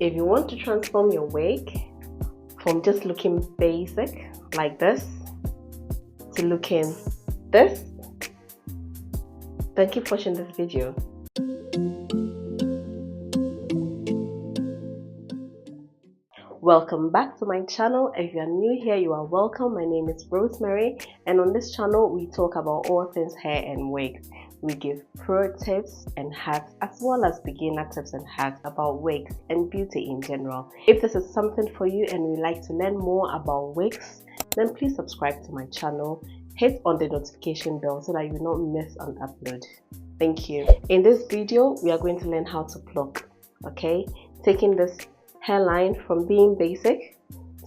If you want to transform your wig from just looking basic like this to looking this, then keep watching this video. Welcome back to my channel. If you are new here, you are welcome. My name is Rosemary, and on this channel we talk about all things hair and wigs. We give pro tips and hacks as well as beginner tips and hacks about wigs and beauty in general. If this is something for you and you like to learn more about wigs, then please subscribe to my channel. Hit on the notification bell so that you will not miss an upload. Thank you. In this video, we are going to learn how to pluck. Okay, taking this hairline from being basic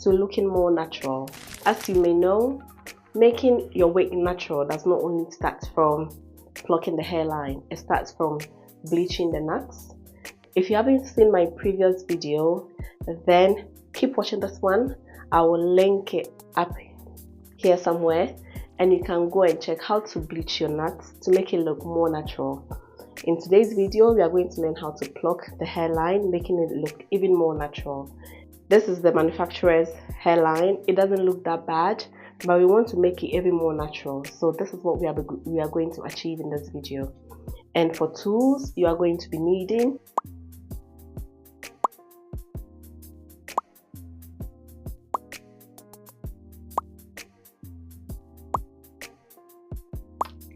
to looking more natural. As you may know, making your wig natural does not only start from plucking the hairline, it starts from bleaching the knots. If you haven't seen my previous video, then keep watching this one. I will link it up here somewhere, and you can go and check how to bleach your knots to make it look more natural. In today's video, we are going to learn how to pluck the hairline, making it look even more natural. This is the manufacturer's hairline. It doesn't look that bad, but we want to make it even more natural. So this is what we are going to achieve in this video. And for tools, you are going to be needing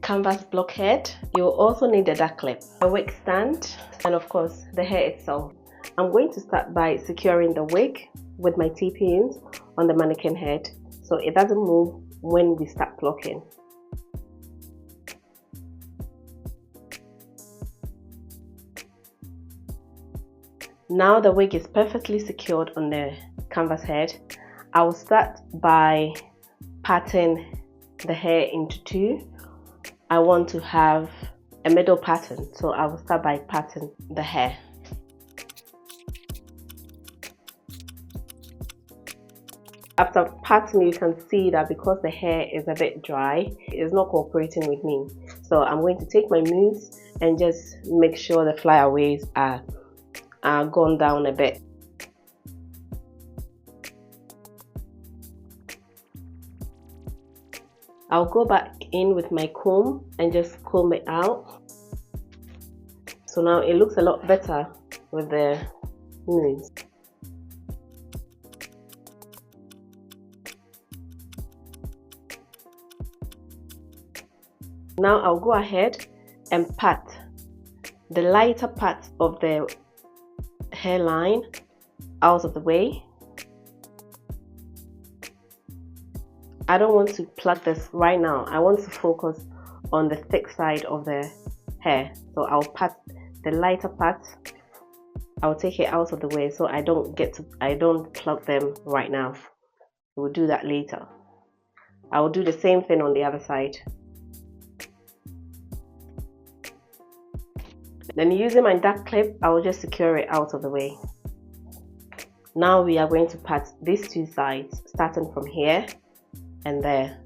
canvas blockhead. You will also need a duck clip, a wig stand, and of course the hair itself. I'm going to start by securing the wig with my T-pins on the mannequin head so it doesn't move when we start plucking. Now the wig is perfectly secured on the canvas head. I will start by parting the hair into two. I want to have a middle pattern, so I will start by parting the hair. After parting, you can see that because the hair is a bit dry, it is not cooperating with me. So I'm going to take my mousse and just make sure the flyaways are gone down a bit. I'll go back in with my comb and just comb it out. So now it looks a lot better with the mousse. Now I'll go ahead and pat the lighter part of the hairline out of the way. I don't want to pluck this right now. I want to focus on the thick side of the hair. So I'll pat the lighter part. I'll take it out of the way so I don't pluck them right now. We'll do that later. I will do the same thing on the other side. Then using my duck clip, I will just secure it out of the way. Now we are going to pat these two sides, starting from here and there.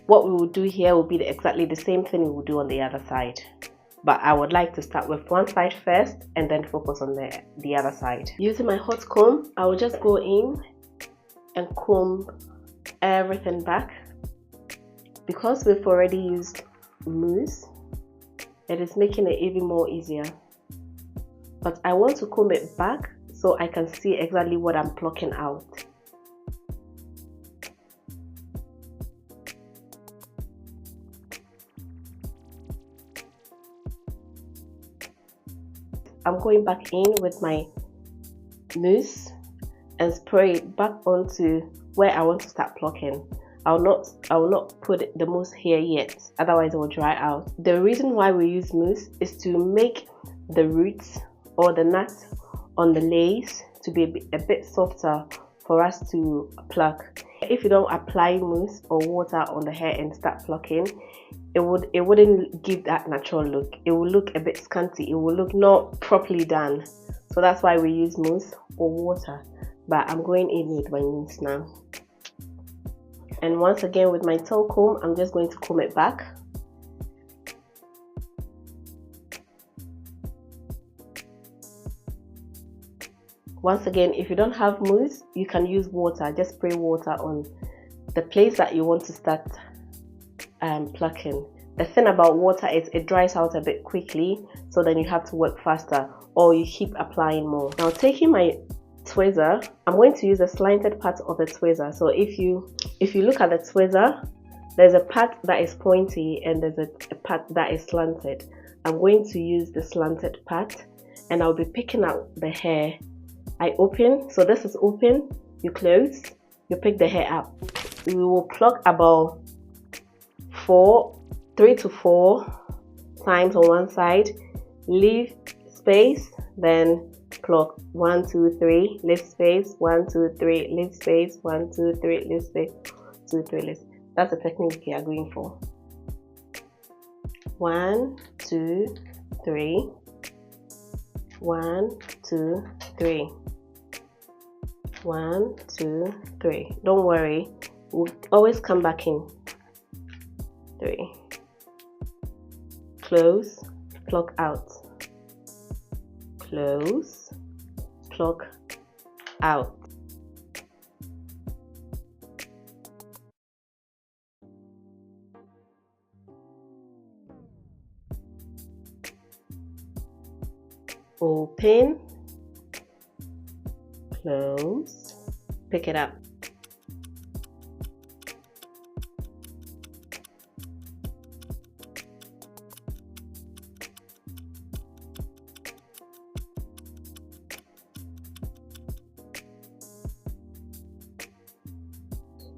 What we will do here will be exactly the same thing we will do on the other side, but I would like to start with one side first and then focus on the other side. Using my hot comb, I will just go in and comb everything back. Because we've already used mousse, it is making it even more easier, but I want to comb it back so I can see exactly what I'm plucking out. I'm going back in with my mousse and spray it back onto where I want to start plucking. I will not put the mousse here yet, otherwise it will dry out. The reason why we use mousse is to make the roots or the nuts on the lace to be a bit softer for us to pluck. If you don't apply mousse or water on the hair and start plucking, it wouldn't give that natural look. It will look a bit scanty. It will look not properly done. So that's why we use mousse or water. But I'm going in with my mousse now. And once again with my tail comb, I'm just going to comb it back. Once again, if you don't have mousse, you can use water. Just spray water on the place that you want to start plucking. The thing about water is it dries out a bit quickly, so then you have to work faster, or you keep applying more. Now, taking my tweezer, I'm going to use a slanted part of the tweezer. So if you look at the tweezer, there's a part that is pointy and there's a part that is slanted. I'm going to use the slanted part, and I'll be picking out the hair. I open, so this is open, you close, you pick the hair up. We will pluck about 3 to 4 times on one side, leave space, then pluck 1 2 3, leave space, 1 2 3, leave space, 1 2 3, leave space, 2 3, leave. That's the technique we are going for. 1 2 3, 1 2 3, 1 2 3. Don't worry, we'll always come back in. 3, close, pluck out, close, pluck out. Open, close, pick it up.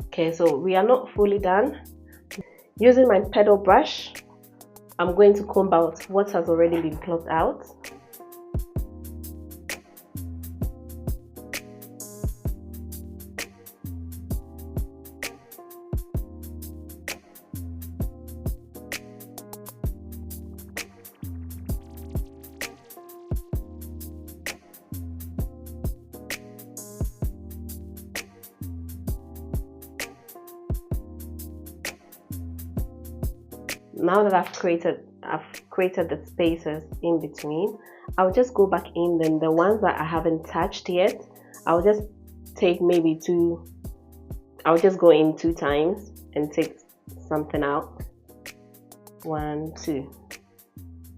Okay, so we are not fully done. Using my pedal brush, I'm going to comb out what has already been plucked out. Now that I've created the spaces in between, I'll just go back in. Then the ones that I haven't touched yet, I'll just take maybe 2. I'll just go in 2 times and take something out. 1 2,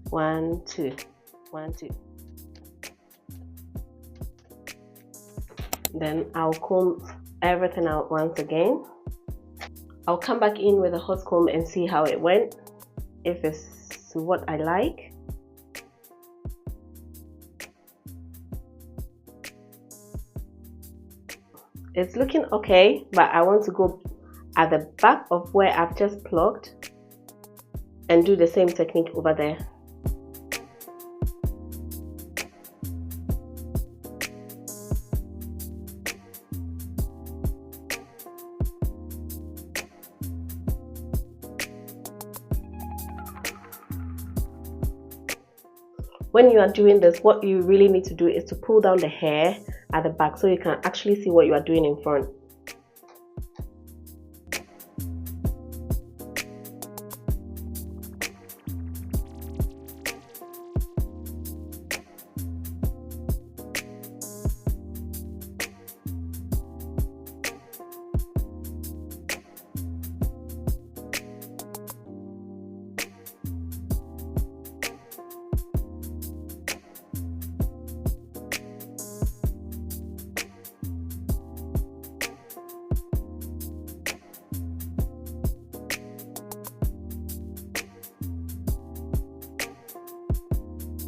1 2, 1 2. Then I'll comb everything out once again. I'll come back in with a hot comb and see how it went, if it's what I like. It's looking okay, but I want to go at the back of where I've just plucked and do the same technique over there. When you are doing this, what you really need to do is to pull down the hair at the back so you can actually see what you are doing in front.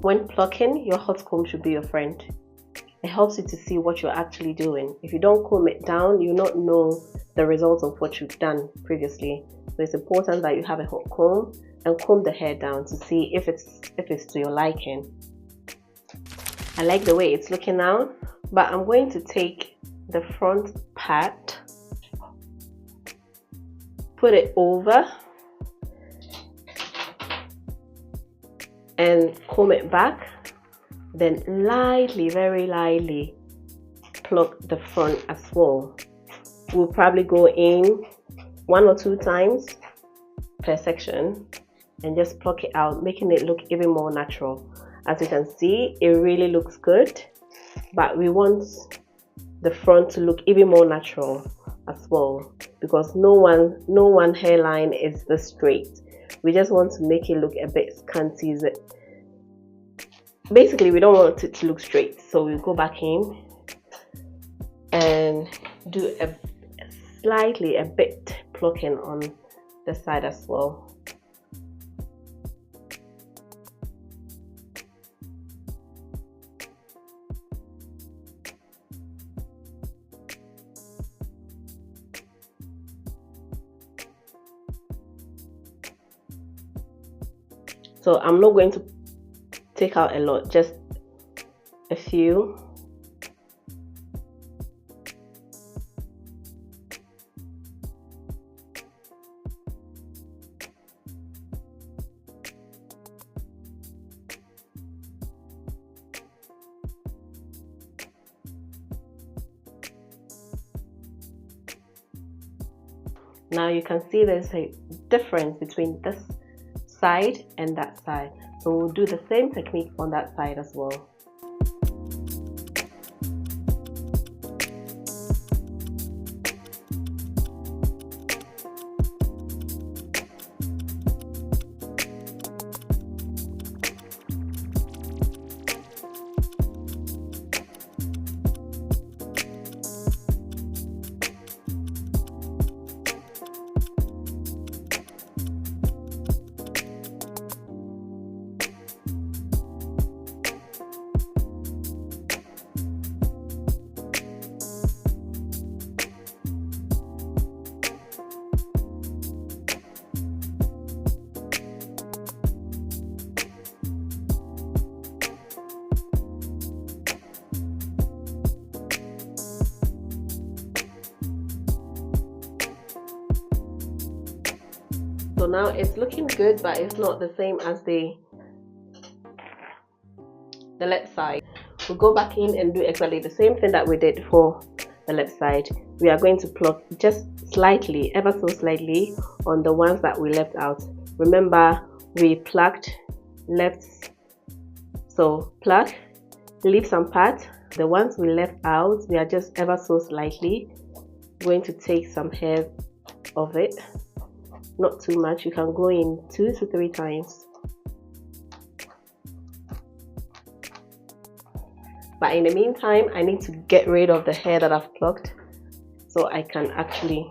When plucking, your hot comb should be your friend. It helps you to see what you're actually doing. If you don't comb it down, you'll not know the results of what you've done previously. So it's important that you have a hot comb and comb the hair down to see if it's to your liking. I like the way it's looking now, but I'm going to take the front part, put it over, and comb it back, then lightly, very lightly pluck the front as well. We'll probably go in 1 or 2 times per section and just pluck it out, making it look even more natural. As you can see, it really looks good. but we want the front to look even more natural as well, because no one hairline is this straight. We just want to make it look a bit scanty. Basically, we don't want it to look straight, so we'll go back in and do a bit plucking on the side as well. So I'm not going to take out a lot, just a few. Now you can see there's a difference between this side and that side, so we'll do the same technique on that side as well. So now it's looking good, but it's not the same as the left side. We'll go back in and do exactly the same thing that we did for the left side. We are going to pluck just slightly, ever so slightly, on the ones that we left out. Remember, we plucked left, so pluck, leave some part. The ones we left out, we are just ever so slightly going to take some hair of it. Not too much. You can go in 2 to 3 times. But in the meantime, I need to get rid of the hair that I've plucked, so I can actually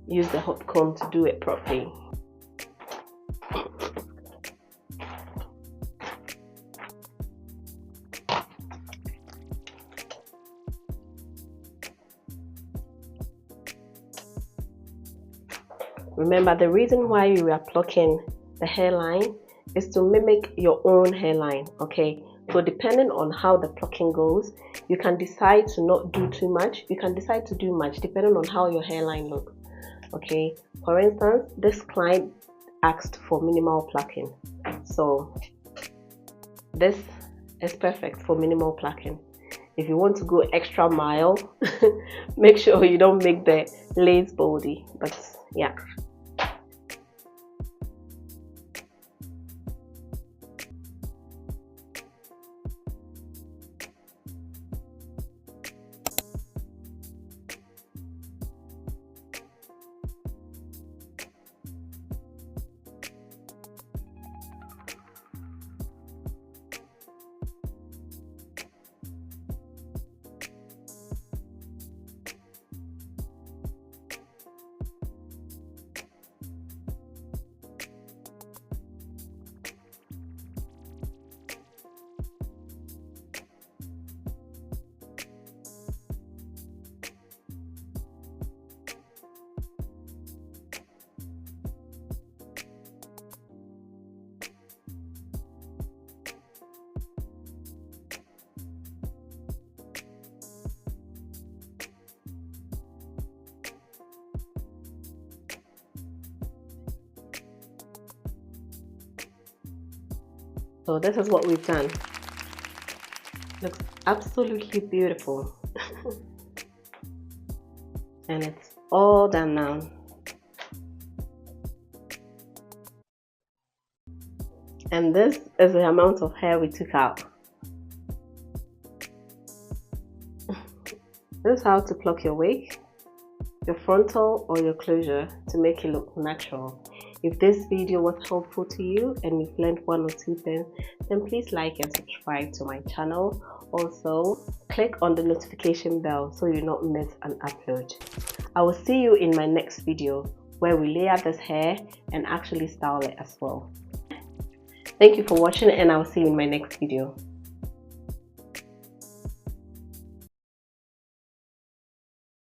use the hot comb to do it properly. Remember, the reason why we are plucking the hairline is to mimic your own hairline, okay? So depending on how the plucking goes, you can decide to not do too much, you can decide to do much, depending on how your hairline looks, okay? For instance, this client asked for minimal plucking, so this is perfect for minimal plucking. If you want to go extra mile, make sure you don't make the lace baldy, but yeah. So this is what we've done. Looks absolutely beautiful. And it's all done now. And this is the amount of hair we took out. This is how to pluck your wig, your frontal or your closure to make it look natural. If this video was helpful to you and you've learned one or two things, then please like and subscribe to my channel. Also, click on the notification bell so you not miss an upload. I will see you in my next video where we lay out this hair and actually style it as well. Thank you for watching, and I will see you in my next video.